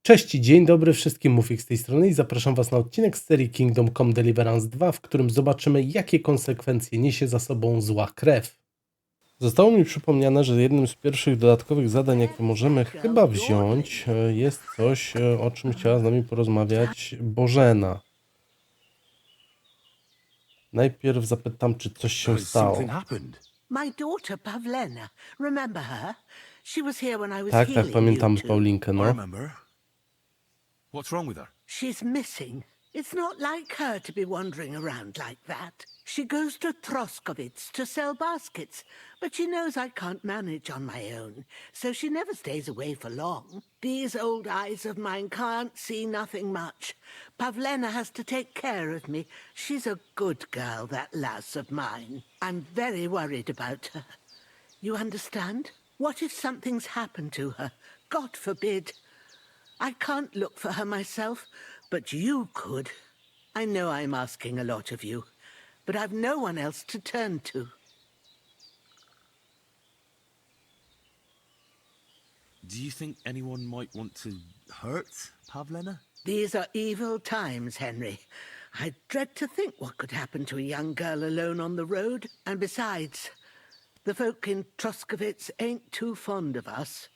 Cześć, dzień dobry wszystkim, Mufik z tej strony i zapraszam Was na odcinek z serii Kingdom Come Deliverance II, w którym zobaczymy, jakie konsekwencje niesie za sobą zła krew. Zostało mi przypomniane, że jednym z pierwszych dodatkowych zadań, jakie możemy chyba wziąć, jest coś, o czym chciała z nami porozmawiać Bożena. Najpierw zapytam, czy coś się stało. My daughter Pavlena, remember her? She was here when I was Tak, healing pamiętam you two. Paulinkę, I no. remember. What's wrong with her? She's missing. It's not like her to be wandering around like that. She goes to Troskowitz to sell baskets, but she knows I can't manage on my own, so she never stays away for long. These old eyes of mine can't see nothing much. Pavlena has to take care of me. She's a good girl, that lass of mine. I'm very worried about her. You understand? What if something's happened to her? God forbid. I can't look for her myself, but you could. I know I'm asking a lot of you, but I've no one else to turn to. Do you think anyone might want to hurt Pavlena? These are evil times, Henry. I dread to think what could happen to a young girl alone on the road. And besides, the folk in Troskowitz ain't too fond of us.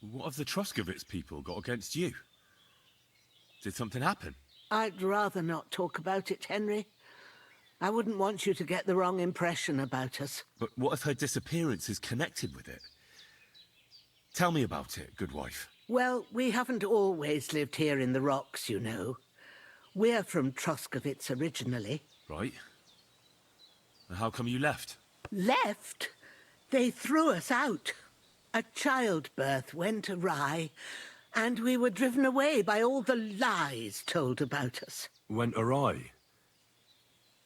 What have the Troskowitz people got against you? Did something happen? I'd rather not talk about it, Henry. I wouldn't want you to get the wrong impression about us. But what if her disappearance is connected with it? Tell me about it, good wife. Well, we haven't always lived here in the rocks, you know. We're from Troskowitz originally. Right. And how come you left? Left? They threw us out. A childbirth went awry, and we were driven away by all the lies told about us. Went awry?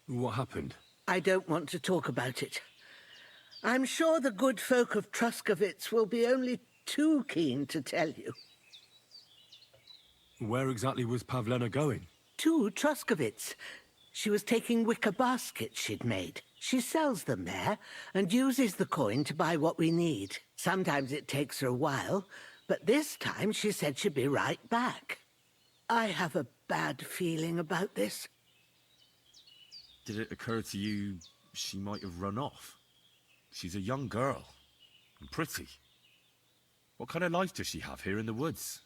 What happened? I don't want to talk about it. I'm sure the good folk of Troskowitz will be only too keen to tell you. Where exactly was Pavlena going? To Troskowitz. She was taking wicker baskets she'd made. She sells them there and uses the coin to buy what we need. Sometimes it takes her a while, but this time she said she'd be right back. I have a bad feeling about this. Did it occur to you she might have run off? She's a young girl. And pretty. What kind of life does she have here in the woods?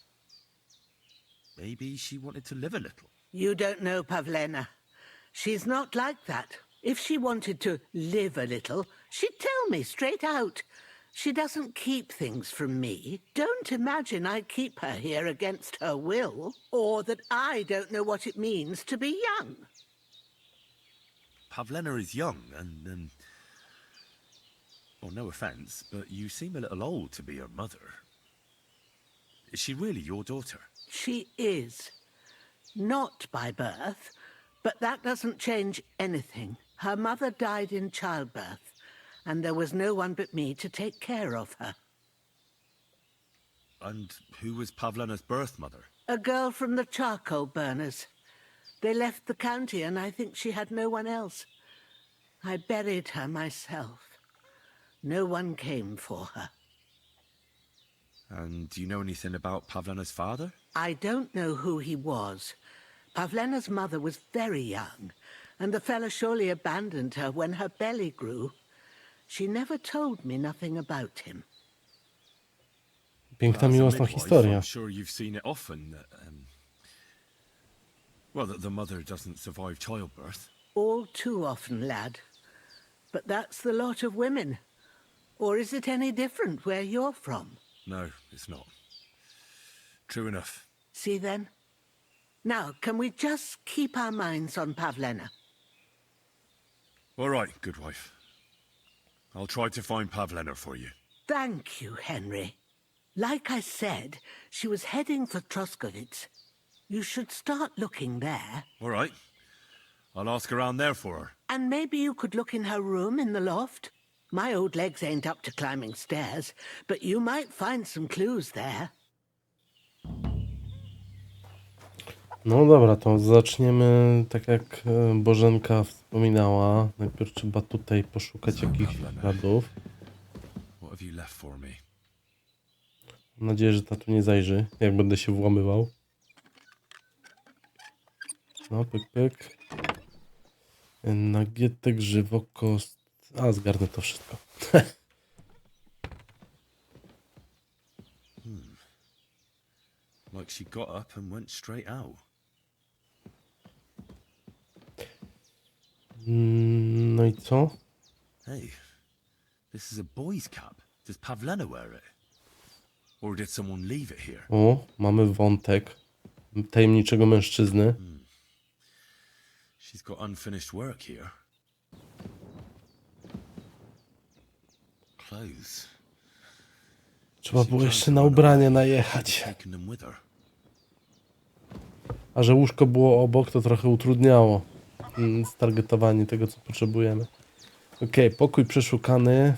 Maybe she wanted to live a little. You don't know Pavlena. She's not like that. If she wanted to live a little, she'd tell me straight out. She doesn't keep things from me. Don't imagine I keep her here against her will, or that I don't know what it means to be young. Pavlena is young and well, no offense, but you seem a little old to be her mother. Is she really your daughter? She is. Not by birth, but that doesn't change anything. Her mother died in childbirth, and there was no one but me to take care of her. And who was Pavlena's birth mother? A girl from the charcoal burners. They left the county, and I think she had no one else. I buried her myself. No one came for her. And do you know anything about Pavlena's father? I don't know who he was. Pavlena's mother was very young, and the fella surely abandoned her when her belly grew. She never told me nothing about him. Piękna, As a miłosna midwife, historia. I'm sure you've seen it often. Well, that the mother doesn't survive childbirth. All too often, lad. But that's the lot of women. Or is it any different where you're from? No, it's not. True enough. See then? Now, can we just keep our minds on Pavlena? All right, good wife. I'll try to find Pavlena for you. Thank you, Henry. Like I said, she was heading for Troskowitz. You should start looking there. All right. I'll ask around there for her. And maybe you could look in her room in the loft. My old legs ain't up to climbing stairs, but you might find some clues there. No dobra, to zaczniemy tak jak Bożenka wspominała. Najpierw trzeba tutaj poszukać jakichś śladów. What have you left for me? Mam nadzieję, że ta tu nie zajrzy, jak będę się włamywał. No, pyk, pyk. Nagietek, żywokost. A, zgarnę to wszystko. Like she got up and went straight out. No i co? Hey, this is a boy's cap. Does Pavlena wear it? Or did someone leave it here? O, mamy wątek tajemniczego mężczyzny. She's got unfinished work here. Clothes. Trzeba było jeszcze na ubranie najechać. Taken them with her. A że łóżko było obok, to trochę utrudniało stargetowanie tego, co potrzebujemy. Okej, pokój przeszukany.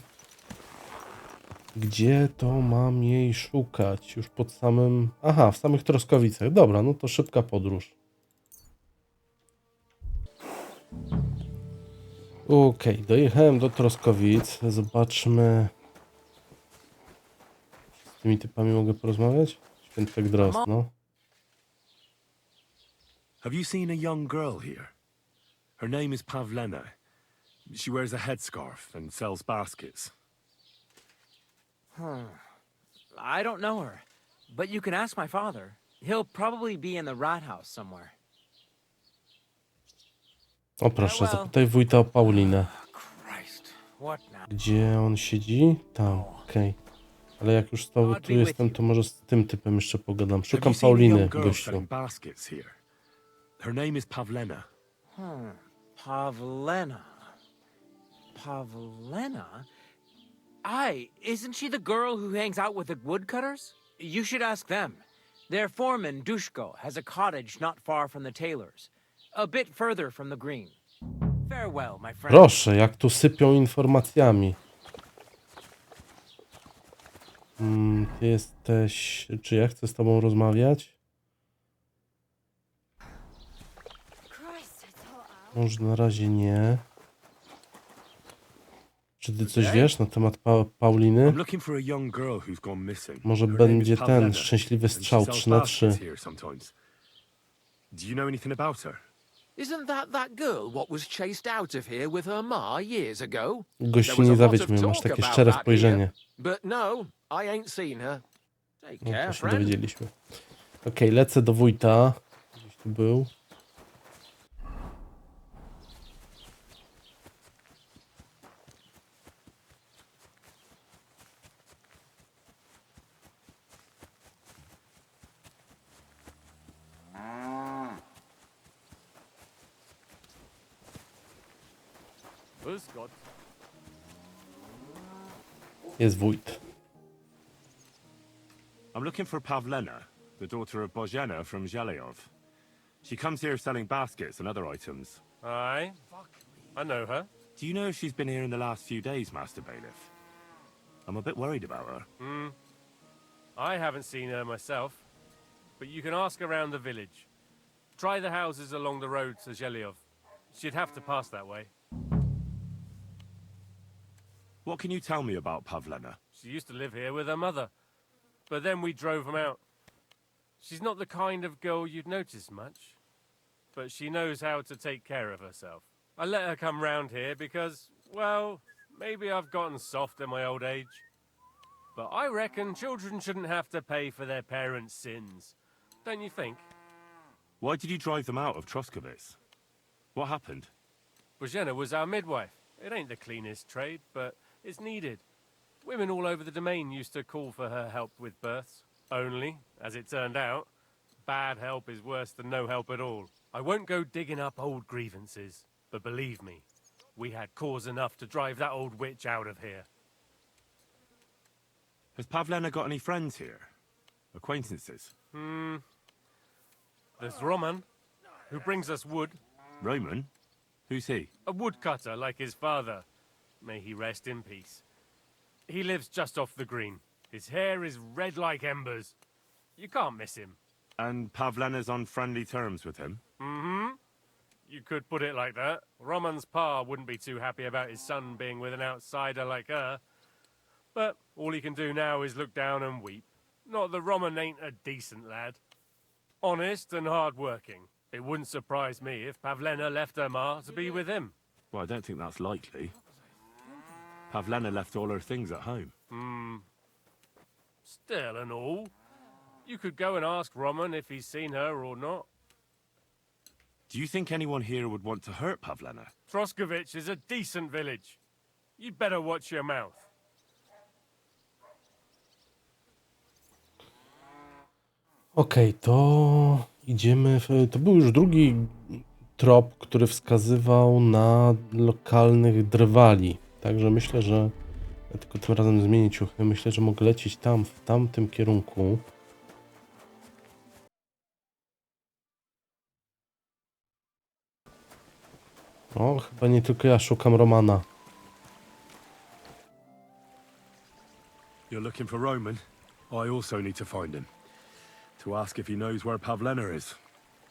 Gdzie to mam jej szukać? Już pod samym... Aha, w samych Troskowicach. Dobra, no to szybka podróż. Okej, dojechałem do Troskowic. Zobaczmy... Z tymi typami mogę porozmawiać? Świętek Drozd, Have you seen a young girl here? Her name is Pavlena. She wears a headscarf and sells baskets. I don't know her, but you can ask my father. He'll probably be in the rat house somewhere. O proszę, zapytaj wójta o Paulinę. Christ, what now? Gdzie on siedzi? Tam, okej. Ale jak już z tobą tu jestem, to może z tym typem jeszcze pogadam. Have Szukam you seen a Pauliny, young girl gościu. selling baskets here? Her name is Pavlena. Pavlena. Pavlena? Isn't she the girl who hangs out with the woodcutters? You should ask them. Their foreman, Dushko, has a cottage not far from the tailor's, a bit further from the green. Farewell, my friend. Proszę, jak tu sypią informacjami. Ty jesteś... Czy ja chcę z tobą rozmawiać? Może na razie nie. Czy ty coś wiesz na temat Pauliny? I'm looking for a young girl who's gone missing. Może Her name is będzie Pavlena, ten szczęśliwy and she strzał sells 3 na 3. baskets here sometimes. Do you know anything about her? Isn't that girl what was chased out of here with her ma years ago? Gościu, nie zawiedź mnie, masz takie szczere spojrzenie. But no, I ain't seen her. Take No, care, to się friend. dowiedzieliśmy. Okej, lecę do wójta. Gdzieś tu był. Jest wójt. I'm looking for Pavlena, the daughter of Bozhena from Zhelyov. She comes here selling baskets and other items. Aye, I know her. Do you know if she's been here in the last few days, Master Bailiff? I'm a bit worried about her. I haven't seen her myself, but you can ask around the village. Try the houses along the road to Zhelyov. She'd have to pass that way. What can you tell me about Pavlena? She used to live here with her mother, but then we drove them out. She's not the kind of girl you'd notice much, but she knows how to take care of herself. I let her come round here because, well, maybe I've gotten soft in my old age. But I reckon children shouldn't have to pay for their parents' sins. Don't you think? Why did you drive them out of Troskovitz? What happened? Bozhena was our midwife. It ain't the cleanest trade, but it's needed. Women all over the domain used to call for her help with births. Only, as it turned out, bad help is worse than no help at all. I won't go digging up old grievances, but believe me, we had cause enough to drive that old witch out of here. Has Pavlena got any friends here? Acquaintances? There's Roman, who brings us wood. Roman? Who's he? A woodcutter like his father. May he rest in peace. He lives just off the green. His hair is red like embers. You can't miss him. And Pavlena's on friendly terms with him? You could put it like that. Roman's pa wouldn't be too happy about his son being with an outsider like her. But all he can do now is look down and weep. Not that Roman ain't a decent lad. Honest and hard-working. It wouldn't surprise me if Pavlena left her ma to be with him. Well, I don't think that's likely. Pavlena left all her things at home. Still and all, you could go and ask Roman if he's seen her or not. Do you think anyone here would want to hurt Pavlena? Troskovich is a decent village. You'd better watch your mouth. Okej, to idziemy. To był już drugi trop, który wskazywał na lokalnych drwali. Także myślę, że ja tylko tym razem zmienię ciuchy. Myślę, że mogę lecieć tam, w tamtym kierunku. O, chyba nie tylko ja szukam Romana. You're looking for Roman? I also need to find him. To ask if he knows where Pavlena is.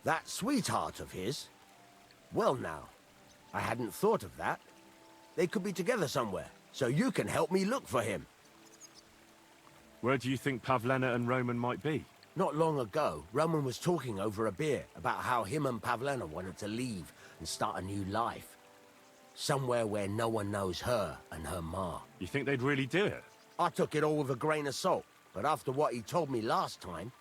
That sweetheart of his? Well now, I hadn't thought of that. They could be together somewhere, so you can help me look for him. Where do you think Pavlena and Roman might be? Not long ago, Roman was talking over a beer about how him and Pavlena wanted to leave and start a new life. Somewhere where no one knows her and her ma. You think they'd really do it? I took it all with a grain of salt, but after what he told me last time,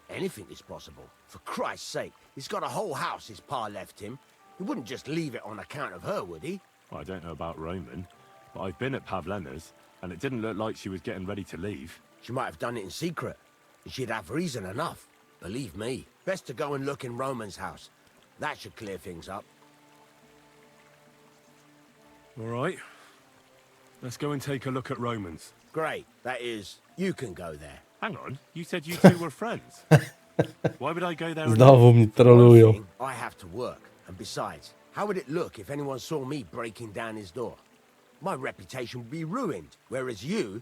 anything is possible. For Christ's sake, he's got a whole house his pa left him. He wouldn't just leave it on account of her, would he? Well, I don't know about Roman, but I've been at Pavlena's, and it didn't look like she was getting ready to leave. She might have done it in secret, and she'd have reason enough. Believe me. Best to go and look in Roman's house. That should clear things up. All right. Let's go and take a look at Roman's. Great. That is, you can go there. Hang on, you said you two were friends. Why would I go there alone? Znowu mnie One trolują. thing, I have to work, and besides, how would it look if anyone saw me breaking down his door? My reputation would be ruined, whereas you,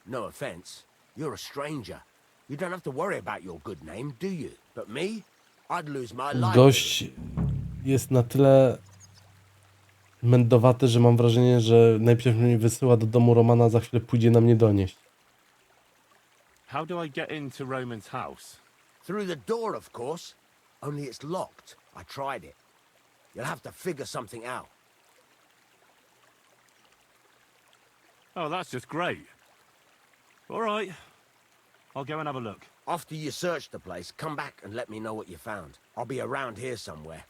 no offense, you're a stranger. You don't have to worry about your good name, do you? But me, I'd lose my life. Gość jest na tyle mędowaty, że mam wrażenie, że najpierw mnie wysyła do domu Romana, a za chwilę pójdzie na mnie donieść. How do I get into Roman's house? Through the door, of course. Only it's locked. I tried it. You'll have to figure something out. Oh, that's just great. All right. I'll go and have a look. After you search the place, come back and let me know what you found. I'll be around here somewhere.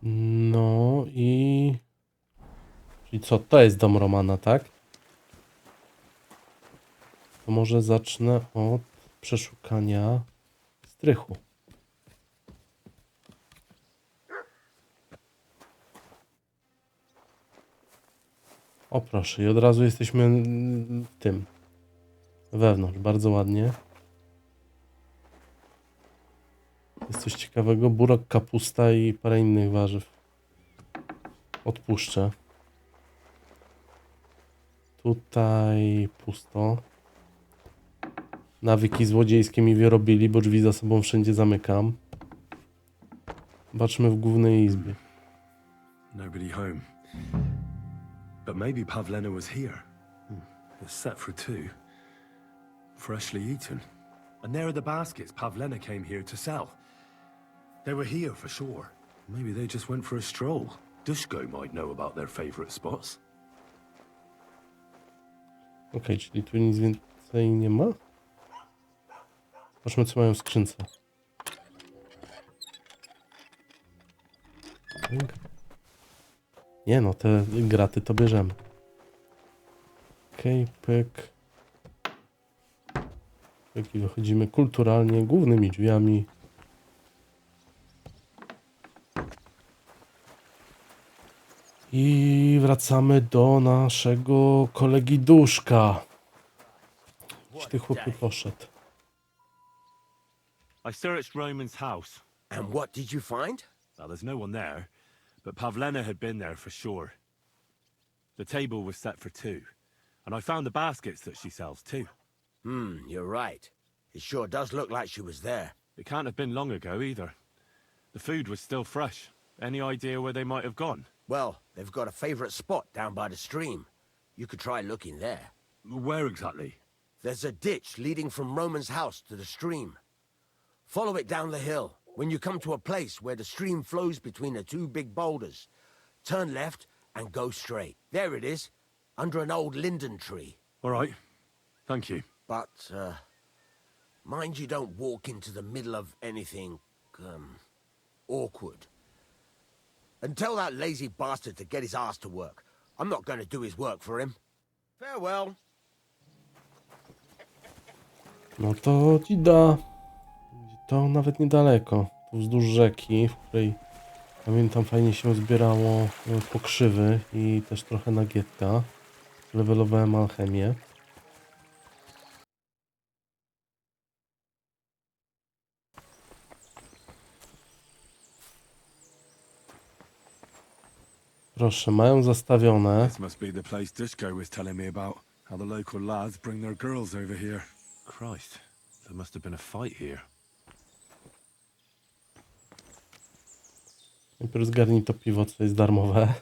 No i... Czyli co? To jest dom Romana, tak? To może zacznę od przeszukania strychu. O proszę, i od razu jesteśmy w tym. Wewnątrz, bardzo ładnie. Jest coś ciekawego. Burok, kapusta i parę innych warzyw. Odpuszczę. Tutaj pusto. Nawyki złodziejskie mi wyrobili, bo drzwi za sobą wszędzie zamykam. Zobaczmy w głównej izbie. Nobody home. But maybe Pavlena was here. It's set for two. Freshly eaten. And there are the baskets Pavlena came here to sell. They were here for sure. Maybe they just went for a stroll. Dushko might know about their favorite spots. Okej, czyli tu nic więcej nie ma. Zobaczmy, co mają w skrzynce. Nie no, te graty to bierzemy. Okej, pyk. Pyk i wychodzimy kulturalnie, głównymi drzwiami. I wracamy do naszego kolegi Duszka. Gdzie ty chłopie poszedł? I searched Roman's house. And what did you find? Well, there's no one there, but Pavlena had been there for sure. The table was set for two, and I found the baskets that she sells too. You're right. It sure does look like she was there. It can't have been long ago either. The food was still fresh. Any idea where they might have gone? Well, they've got a favorite spot down by the stream. You could try looking there. Where exactly? There's a ditch leading from Roman's house to the stream. Follow it down the hill. When you come to a place where the stream flows between the two big boulders, turn left and go straight. There it is, under an old linden tree. All right. Thank you. But, mind you don't walk into the middle of anything, awkward. And tell that lazy bastard to get his ass to work. I'm not going to do his work for him. Farewell. No to Dzida. To nawet niedaleko. Tu wzdłuż rzeki, w której pamiętam fajnie się zbierało pokrzywy i też trochę nagietka. Levelowałem alchemię. Proszę, mają zastawione. This must be the place Dushko was telling me about. How the local lads bring their girls over here. Christ, there must have been a fight here. Najpierw zgarnij to piwo, co jest darmowe.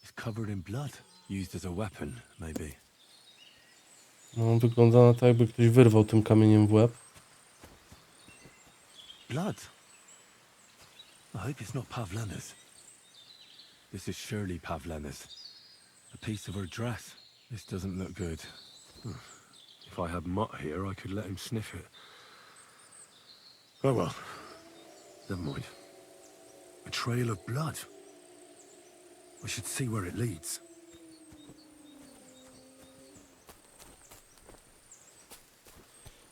It's covered in blood. Used as a weapon, maybe. No, wygląda na to, jakby ktoś wyrwał tym kamieniem w łeb. Blood? I hope it's not Pavlena's. This is surely Pavlena's. A piece of her dress. This doesn't look good. If I had Mutt here, I could let him sniff it. Oh well. Never mind. A trail of blood. I should see where it leads.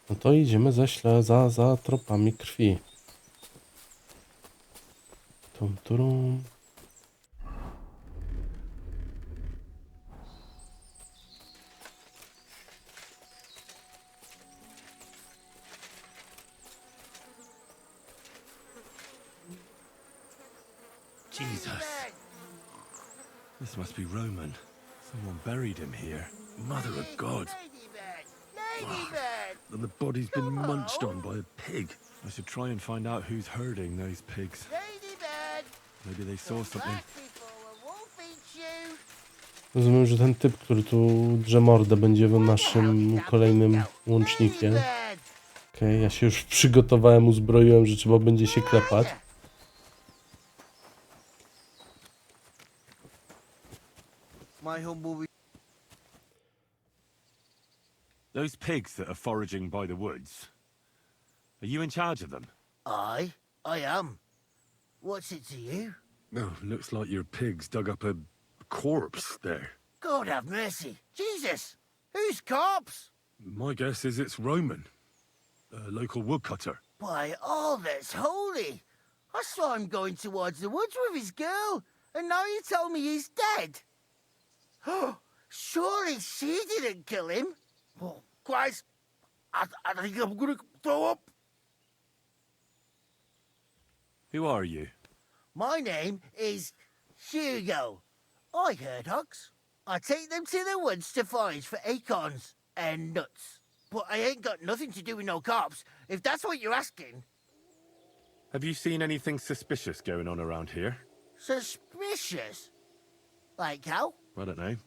No to idziemy za tropami krwi. Tum, turum. Jesus. This must be Roman. Someone buried him here. Mother of God. And the body's been munched on by a pig. I should try and find out who's herding those pigs. Maybe they saw something. Rozumiem, że ten typ, który tu drze mordę, będzie naszym kolejnym łącznikiem. Okej, ja się już przygotowałem, uzbroiłem, że trzeba będzie się klepać. Those pigs that are foraging by the woods. Are you in charge of them? I am. What's it to you? Oh, looks like your pigs dug up a corpse there. God have mercy. Jesus! Whose corpse? My guess is it's Roman. A local woodcutter. By all that's holy! I saw him going towards the woods with his girl, and now you tell me he's dead. Oh, surely she didn't kill him. Oh, Christ! I think I'm gonna throw up. Who are you? My name is Hugo. I herd hogs. I take them to the woods to forage for acorns and nuts. But I ain't got nothing to do with no cops, if that's what you're asking. Have you seen anything suspicious going on around here? Suspicious? Like how? I don't know.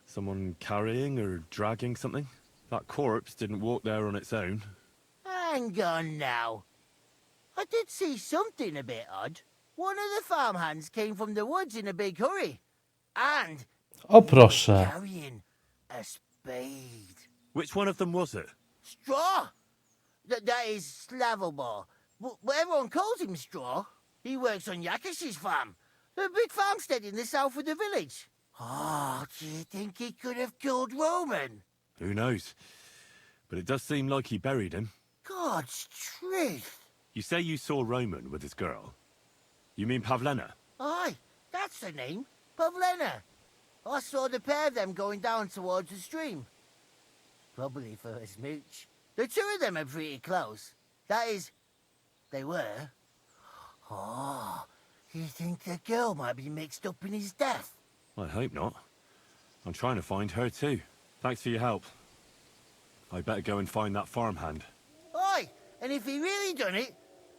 Someone carrying or dragging something? That corpse didn't walk there on its own. Hang on now. I did see something a bit odd. One of the farmhands came from the woods in a big hurry. And O proszę. carrying a spade. Which one of them was it? Straw? That is Slavobor. But everyone calls him Straw. He works on Yakish's farm. A big farmstead in the south of the village. Oh, do you think he could have killed Roman? Who knows? But it does seem like he buried him. God's truth. You say you saw Roman with his girl. You mean Pavlena? Aye, that's the name. Pavlena. I saw the pair of them going down towards the stream. Probably for a smooch. The two of them are pretty close. That is, they were. Oh, you think the girl might be mixed up in his death? I hope not. I'm trying to find her too. Thanks for your help. I better go and find that farmhand. Oi, and if he really done it,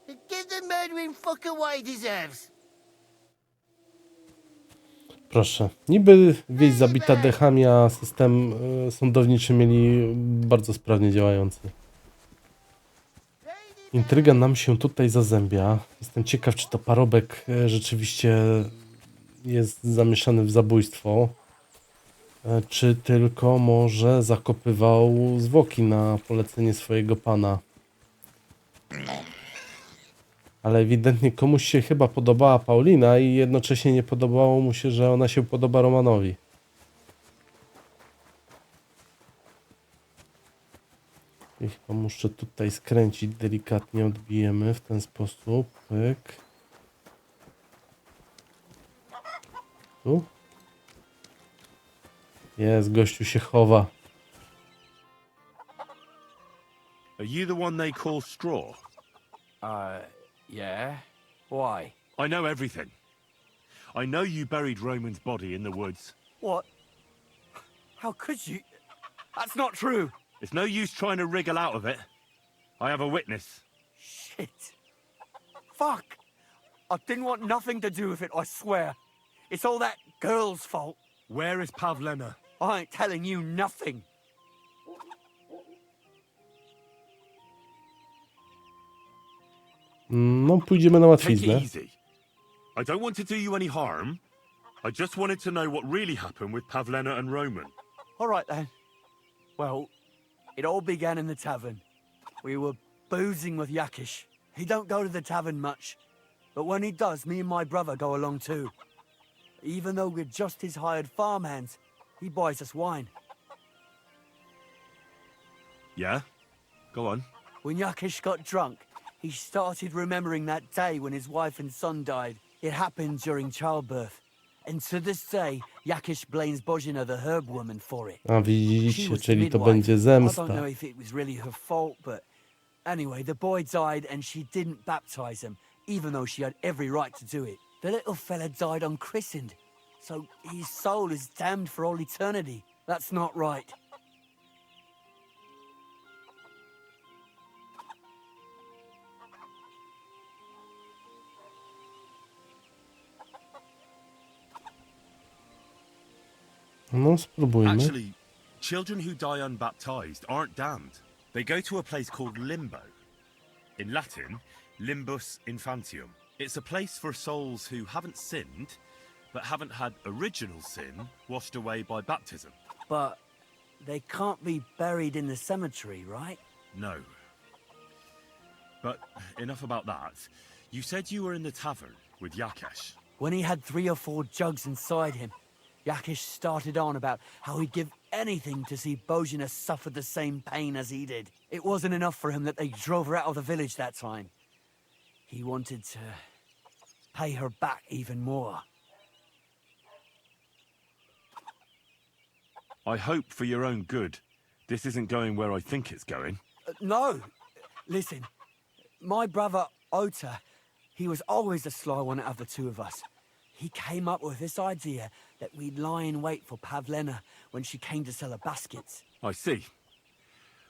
then give the murdering fucker what he deserves. Proszę. Niby wieś zabita dechami, a system sądowniczy mieli bardzo sprawnie działający. Intryga nam się tutaj zazębia. Jestem ciekaw, czy to parobek rzeczywiście jest zamieszany w zabójstwo, czy tylko może zakopywał zwłoki na polecenie swojego pana. Ale ewidentnie komuś się chyba podobała Paulina i jednocześnie nie podobało mu się, że ona się podoba Romanowi. I chyba muszę tutaj skręcić delikatnie, odbijemy w ten sposób. Pyk. Tu? Jest, gościu się chowa. Are you the one they call Straw? Yeah? Why? I know everything. I know you buried Roman's body in the woods. What? How could you? That's not true. It's no use trying to wriggle out of it. I have a witness. Shit. Fuck. I didn't want nothing to do with it, I swear. It's all that girl's fault. Where is Pavlena? I ain't telling you nothing. No, pójdziemy na Take łatwiznę. it easy. I don't want to do you any harm. I just wanted to know what really happened with Pavlena and Roman. All right then. Well, it all began in the tavern. We were boozing with Yakish. He don't go to the tavern much, but when he does, me and my brother go along too. Even though we're just his hired farmhands, he buys us wine. Yeah? Go on. When Yakish got drunk, he started remembering that day when his wife and son died. It happened during childbirth. And to this day, Yakish blames Bozina, the herb woman, for it. A She widzicie, was the czyli to midwife. będzie I don't zemsta. know if it was really her fault, but anyway, the boy died and she didn't baptize him, even though she had every right to do it. The little fella died unchristened, so his soul is damned for all eternity. That's not right. No, spróbujmy. Actually, children who die unbaptized aren't damned. They go to a place called limbo. In Latin, limbus infantium. It's a place for souls who haven't sinned, but haven't had original sin washed away by baptism. But they can't be buried in the cemetery, right? No. But enough about that. You said you were in the tavern with Yakesh. When he had 3 or 4 jugs inside him, Yakish started on about how he'd give anything to see Bozina suffer the same pain as he did. It wasn't enough for him that they drove her out of the village that time. He wanted to pay her back even more. I hope for your own good, this isn't going where I think it's going. No! Listen, my brother Ota, he was always the sly one out of the two of us. He came up with this idea that we'd lie in wait for Pavlena when she came to sell her baskets. I see.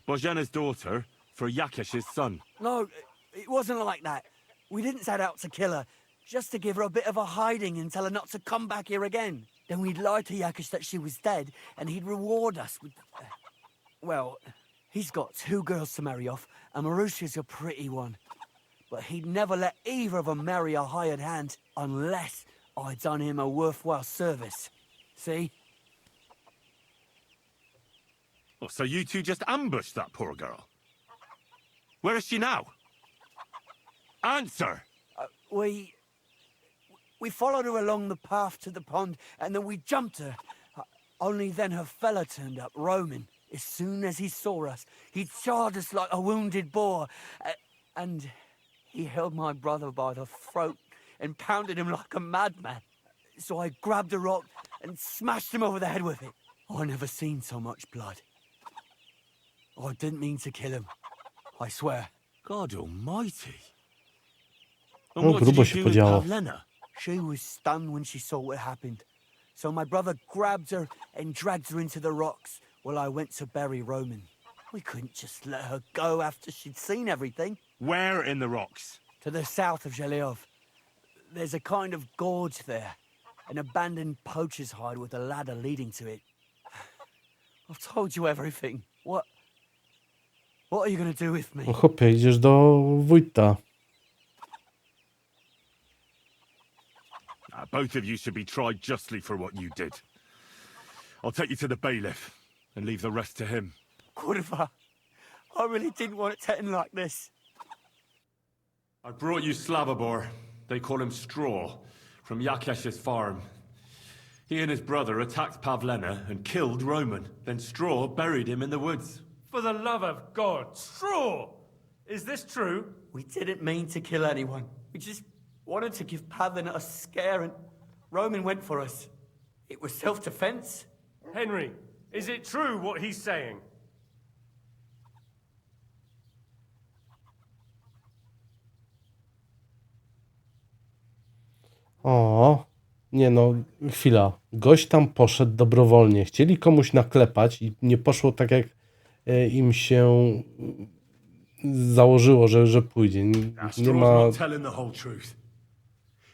Bozhena's daughter for Yakesh's son. No, it wasn't like that. We didn't set out to kill her, just to give her a bit of a hiding and tell her not to come back here again. Then we'd lie to Yakish that she was dead, and he'd reward us with... well, he's got 2 girls to marry off, and Marusha's a pretty one. But he'd never let either of them marry a hired hand, unless I'd done him a worthwhile service. See? Oh, so you two just ambushed that poor girl? Where is she now? Answer! We followed her along the path to the pond, and then we jumped her. Only then her fella turned up, Roman. As soon as he saw us, he charged us like a wounded boar. And he held my brother by the throat and pounded him like a madman. So I grabbed a rock and smashed him over the head with it. I never seen so much blood. I didn't mean to kill him, I swear. God almighty. And No, what did grubo you się do with podziało. Pavlena? She was stunned when she saw what happened. So my brother grabbed her and dragged her into the rocks while I went to bury Roman. We couldn't just let her go after she'd seen everything. Where in the rocks? To the south of Zhelyov. There's a kind of gorge there. An abandoned poacher's hide with a ladder leading to it. I've told you everything. What are you gonna do with me? No chłopie, idziesz do wójta. Both of you should be tried justly for what you did. I'll take you to the bailiff and leave the rest to him. Kurwa, I really didn't want it to end like this. I brought you Slavobor. They call him Straw, from Yakesh's farm. He and his brother attacked Pavlena and killed Roman. Then Straw buried him in the woods. For the love of God, Straw! Is this true? We didn't mean to kill anyone. We just wanted to give Pavlina a scare and Roman went for us. It was self-defense. Henry, is it true what he's saying? O, nie no, chwila. Gość tam poszedł dobrowolnie. Chcieli komuś naklepać i nie poszło tak, jak im się założyło, że pójdzie. Nie ma... Straw's not telling the whole truth.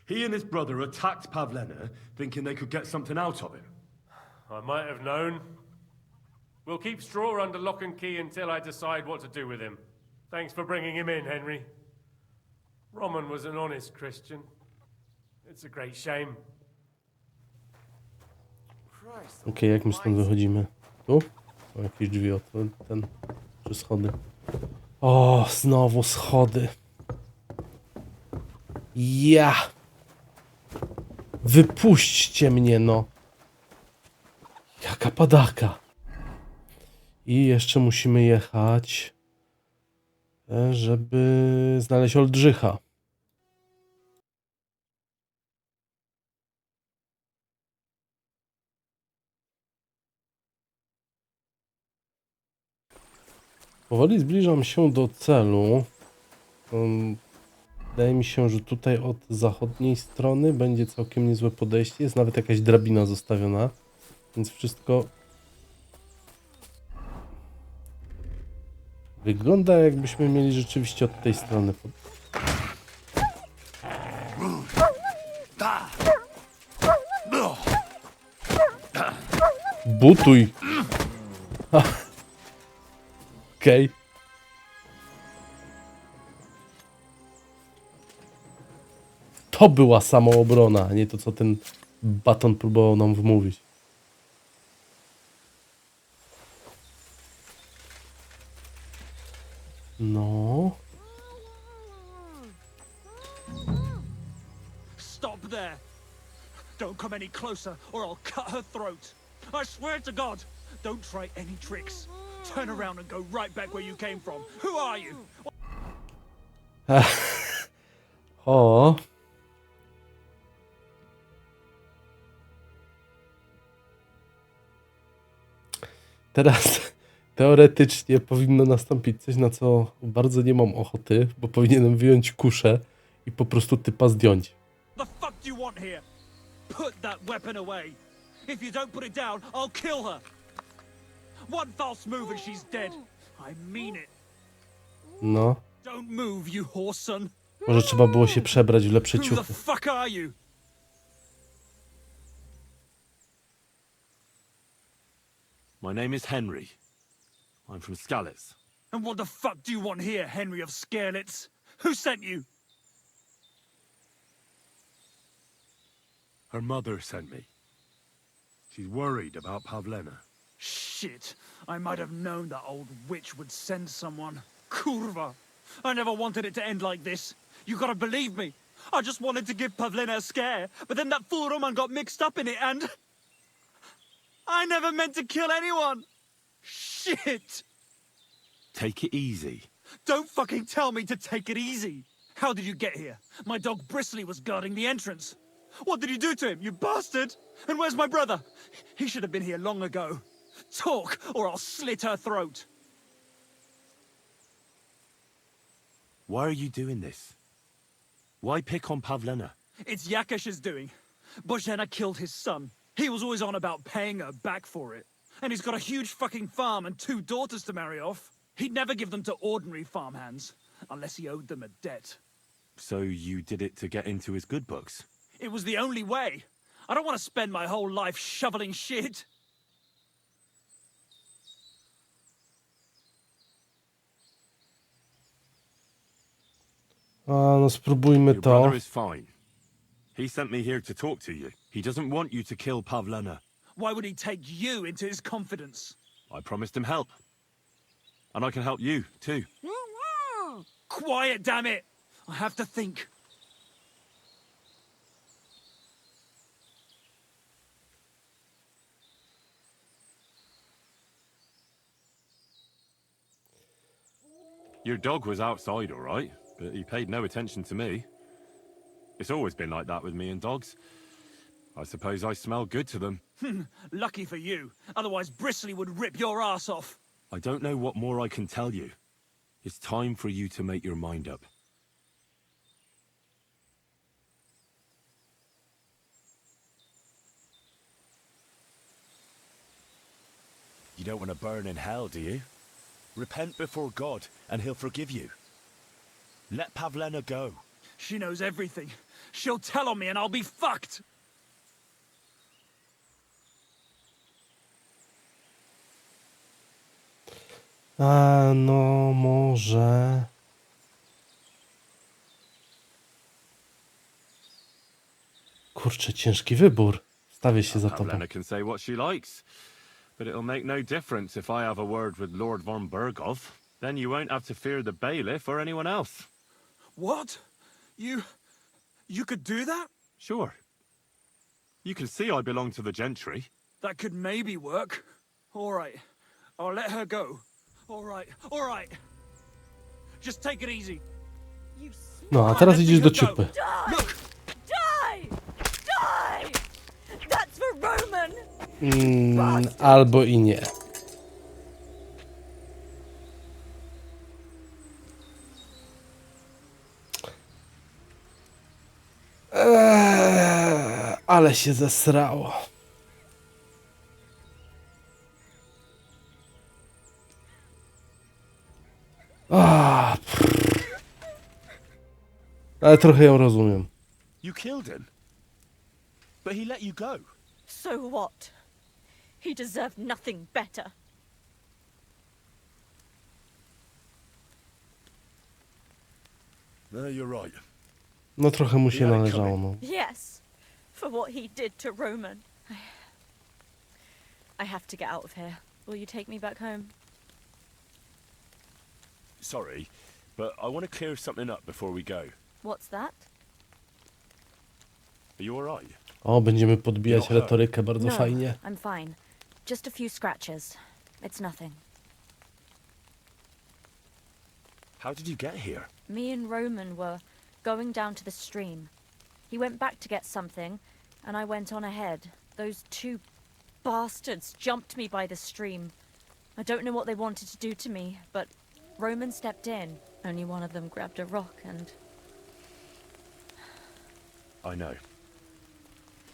He and his brother attacked Pavlena, thinking they could get something out of him. I might have known. We'll keep Straw under lock and key until I decide what to do with him. Thanks for bringing him in, Henry. Roman was an honest Christian. It's a great shame. Okej, jak my stąd wychodzimy? Tu? O, jakieś drzwi, czy schody? O, znowu schody. Ja! Wypuśćcie mnie, no! Jaka padaka! I jeszcze musimy jechać, żeby znaleźć Oldrzycha. Powoli zbliżam się do celu. Wydaje mi się, że tutaj od zachodniej strony będzie całkiem niezłe podejście. Jest nawet jakaś drabina zostawiona, więc wszystko wygląda, jakbyśmy mieli rzeczywiście od tej strony. Butuj! Okej. To była samoobrona, a nie to, co ten baton próbował nam wmówić. No. Stop there! Don't come any closer or I'll cut her throat. I swear to God, don't try any tricks. Turn around and go right back where you came from. Who are you? O. Teraz teoretycznie powinno nastąpić coś, na co bardzo nie mam ochoty, bo powinienem wyjąć kuszę i po prostu typa zdjąć. The fuck do you want here? Put that weapon away. If you don't put it down, I'll kill her. One false move and she's dead. I mean it. No. Don't move, you whore son. Może trzeba było się przebrać w lepsze Who the ciuchy. fuck are you? My name is Henry. I'm from Skalitz. And what the fuck do you want here, Henry of Scarlets? Who sent you? Her mother sent me. She's worried about Pavlena. Shit, I might have known that old witch would send someone. Kurva. I never wanted it to end like this. You gotta believe me. I just wanted to give Pavlina a scare, but then that fool Roman got mixed up in it and... I never meant to kill anyone! Shit! Take it easy. Don't fucking tell me to take it easy! How did you get here? My dog Bristly was guarding the entrance. What did you do to him, you bastard? And where's my brother? He should have been here long ago. Talk, or I'll slit her throat. Why are you doing this? Why pick on Pavlena? It's Yakesh's doing. Bozhena killed his son. He was always on about paying her back for it. And he's got a huge fucking farm and 2 daughters to marry off. He'd never give them to ordinary farmhands, unless he owed them a debt. So you did it to get into his good books? It was the only way. I don't want to spend my whole life shoveling shit. No spróbujmy Your to. brother is fine. He sent me here to talk to you. He doesn't want you to kill Pavlena. Why would he take you into his confidence? I promised him help. And I can help you, too. Quiet, damn it! I have to think. Your dog was outside, all right, but he paid no attention to me. It's always been like that with me and dogs. I suppose I smell good to them. Lucky for you. Otherwise, Bristly would rip your ass off. I don't know what more I can tell you. It's time for you to make your mind up. You don't want to burn in hell, do you? Repent before God, and he'll forgive you. Let Pavlena go. She knows everything. She'll tell on me and I'll be fucked. No może. Kurczę, ciężki wybór. Stawię się za tobą. Pavlena can say what she likes, but it'll make no difference if I have a word with Lord von Berghoff. Then you won't have to fear the bailiff or anyone else. What? You could do that? Sure. You can see I belong to the gentry. That could maybe work. All right. I'll let her go. All right. Just take it easy. No, a teraz idziesz do ciupy. Look! Die! Die! That's for Roman! Albo i nie. Ale się zesrało. Ale trochę ją rozumiem. You killed him. But he let you go. So what? He deserved nothing better. No, you're right. No trochę mu się należało, no. Yes, for what he did to Roman. I have to get out of here. Will you take me back home? Sorry, but I want to clear something up before we go. What's that? Are you all right? O, będziemy podbijać retorykę, bardzo No, fajnie. I'm fine. Just a few scratches. It's nothing. How did you get here? Me and Roman were going down to the stream. He went back to get something, and I went on ahead. Those 2 bastards jumped me by the stream. I don't know what they wanted to do to me, but Roman stepped in. Only one of them grabbed a rock and... I know.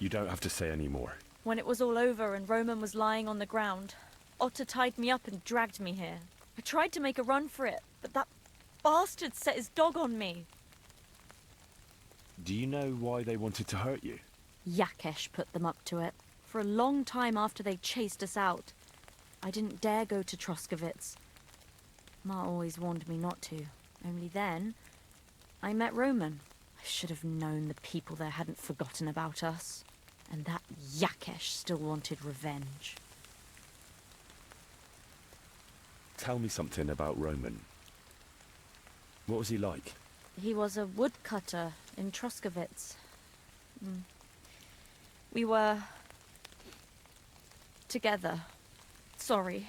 You don't have to say any more. When it was all over and Roman was lying on the ground, Otter tied me up and dragged me here. I tried to make a run for it, but that bastard set his dog on me. Do you know why they wanted to hurt you? Yakesh put them up to it. For a long time after they chased us out, I didn't dare go to Troskovitz. Ma always warned me not to. Only then, I met Roman. I should have known the people there hadn't forgotten about us. And that Yakesh still wanted revenge. Tell me something about Roman. What was he like? He was a woodcutter in Troskovitz. We were... together. Sorry.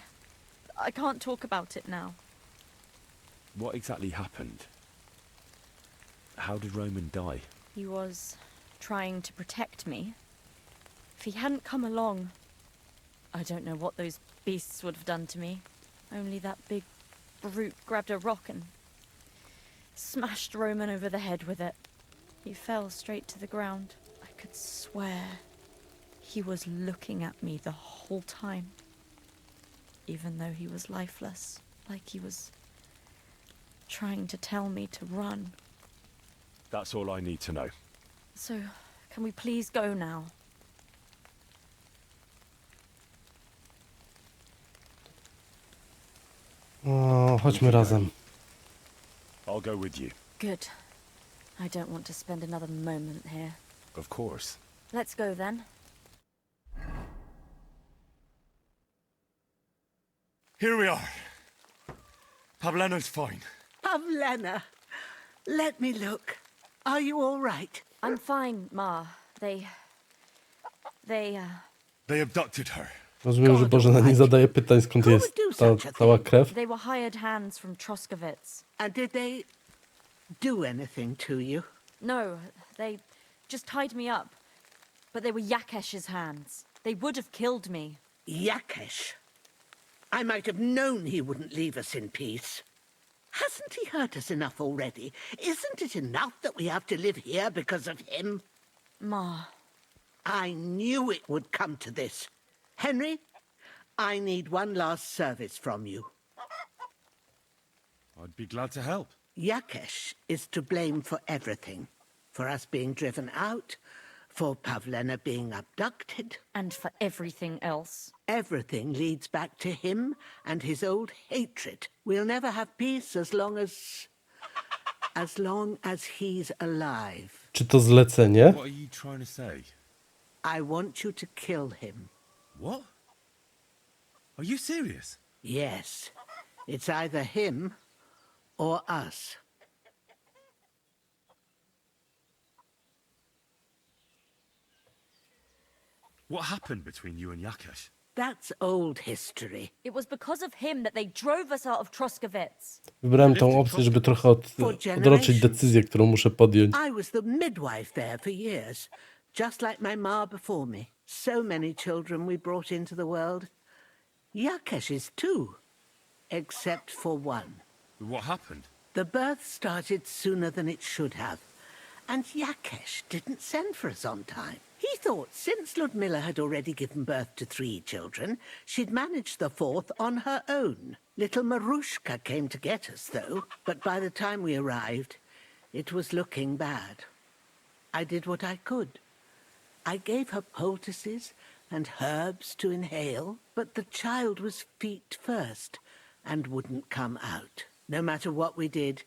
I can't talk about it now. What exactly happened? How did Roman die? He was trying to protect me. If he hadn't come along, I don't know what those beasts would have done to me. Only that big brute grabbed a rock and smashed Roman over the head with it. He fell straight to the ground. I could swear He was looking at me the whole time, even though he was lifeless, like he was trying to tell me to run. That's all I need to know. So, can we please go now? O, chodźmy razem. I'll go with you. Good. I don't want to spend another moment here. Of course. Let's go then. Here we are. Pavlena's fine. Pavlena, let me look. Are you all right? I'm fine, Ma. They They abducted her. Rozumiem, że Bożena nie zadaje pytań, skąd jest ta cała krew. They were hired hands from Troskowitz. And did they do anything to you? No, they just tied me up. But they were Yakesh's hands. They would have killed me. Yakesh? I might have known he wouldn't leave us in peace. Hasn't he hurt us enough already? Isn't it enough that we have to live here because of him? Ma. I knew it would come to this. Henry, I need one last service from you. I'd be glad to help. Yakesh is to blame for everything. For us being driven out, for Pavlena being abducted. And for everything else. Everything leads back to him and his old hatred. We'll never have peace as long as he's alive. Czy to zlecenie? What are you trying to say? I want you to kill him. What? Are you serious? Yes. It's either him or us. What happened between you and Yakesh? That's old history. It was because of him that they drove us out of Troskowitz. Wybrałem tą opcję, żeby trochę odroczyć decyzję, którą muszę podjąć. I was the midwife there for years, just like my ma before me. So many children we brought into the world. Yakesh is too, except for one. What happened? The birth started sooner than it should have, and Yakesh didn't send for us on time. He thought since Ludmilla had already given birth to 3 children, she'd manage the 4th on her own. Little Marushka came to get us, though, but by the time we arrived, it was looking bad. I did what I could. I gave her poultices and herbs to inhale, but the child was feet first and wouldn't come out. No matter what we did,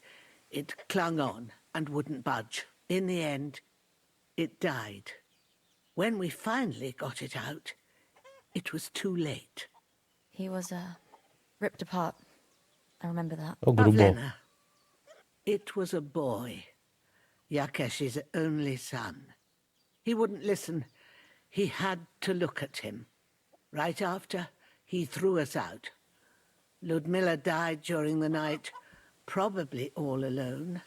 it clung on and wouldn't budge. In the end, it died. When we finally got it out, it was too late. He was ripped apart. I remember that. O grubo. Pavlena. It was a boy, Yakesh's only son. He wouldn't listen. He had to look at him. Right after, he threw us out. Ludmilla died during the night, probably all alone,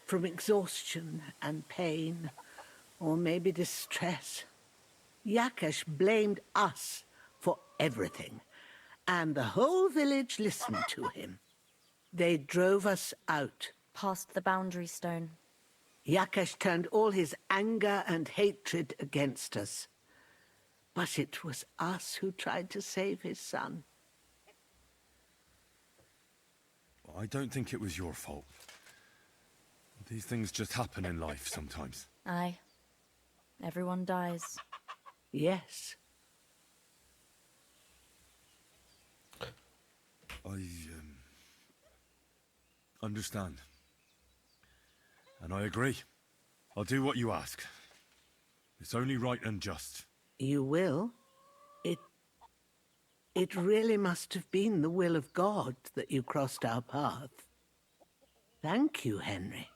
from exhaustion and pain, or maybe distress. Yakesh blamed us for everything, and the whole village listened to him. They drove us out. Past the boundary stone. Yakesh turned all his anger and hatred against us. But it was us who tried to save his son. I don't think it was your fault. These things just happen in life sometimes. Aye. Everyone dies. Yes. I understand. And I agree. I'll do what you ask. It's only right and just. You will? It really must have been the will of God that you crossed our path. Thank you, Henry.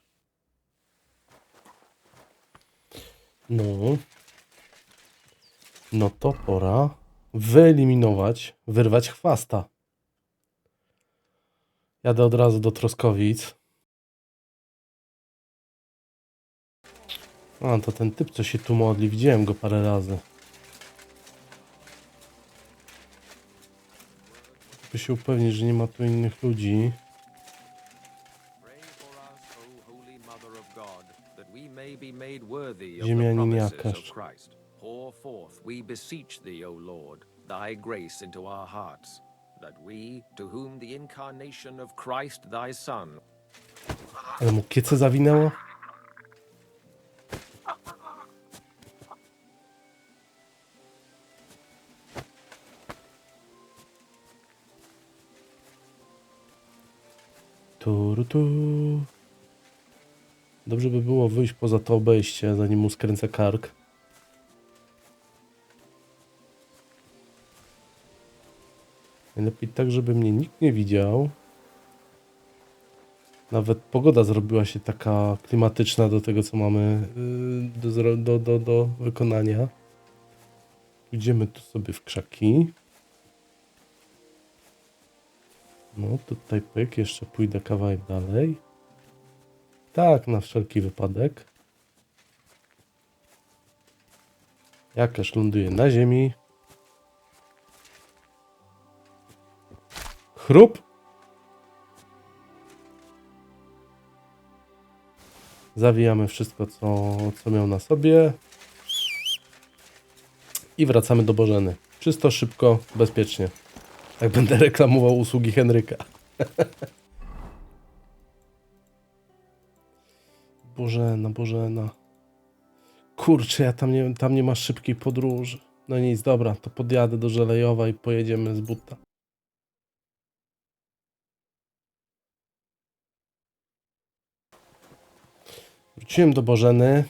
No. No to pora wyeliminować, wyrwać chwasta. Jadę od razu do Troskowic. A, to ten typ, co się tu modli. Widziałem go parę razy. Żeby się upewnić, że nie ma tu innych ludzi. Ziemianin Jakasz. Pour forth, we beseech thee, O Lord, thy grace into our hearts, that we, to whom the incarnation of Christ thy Son. Ale mu kiece zawinęło? Tu. Dobrze by było wyjść poza to obejście, zanim mu skręcę kark. Najlepiej tak, żeby mnie nikt nie widział. Nawet pogoda zrobiła się taka klimatyczna do tego, co mamy do wykonania. Idziemy tu sobie w krzaki. No tutaj pyk, jeszcze pójdę kawałek dalej. Tak, na wszelki wypadek. Jakaż ląduje na ziemi. Chrup. Zawijamy wszystko, co miał na sobie. I wracamy do Bożeny. Czysto, szybko, bezpiecznie. Tak będę reklamował usługi Henryka. Bożena. Kurczę, tam nie ma szybkiej podróży. No nic, dobra, to podjadę do Żelejowa i pojedziemy z buta. Wróciłem do Bożeny.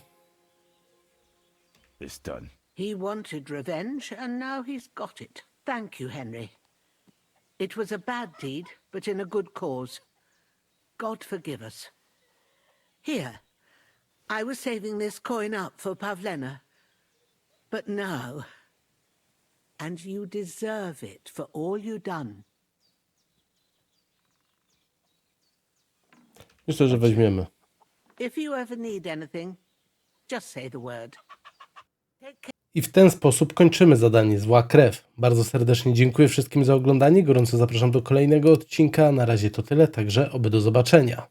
It's done. He wanted revenge, and now he's got it. Thank you, Henry. It was a bad deed, but in a good cause. God forgive us. Here, I was saving this coin up for Pavlena. But now... And you deserve it for all you done. Myślę, że weźmiemy. If you ever need anything, just say the word. I w ten sposób kończymy zadanie Zła Krew. Bardzo serdecznie dziękuję wszystkim za oglądanie. Gorąco zapraszam do kolejnego odcinka. Na razie to tyle, także oby do zobaczenia.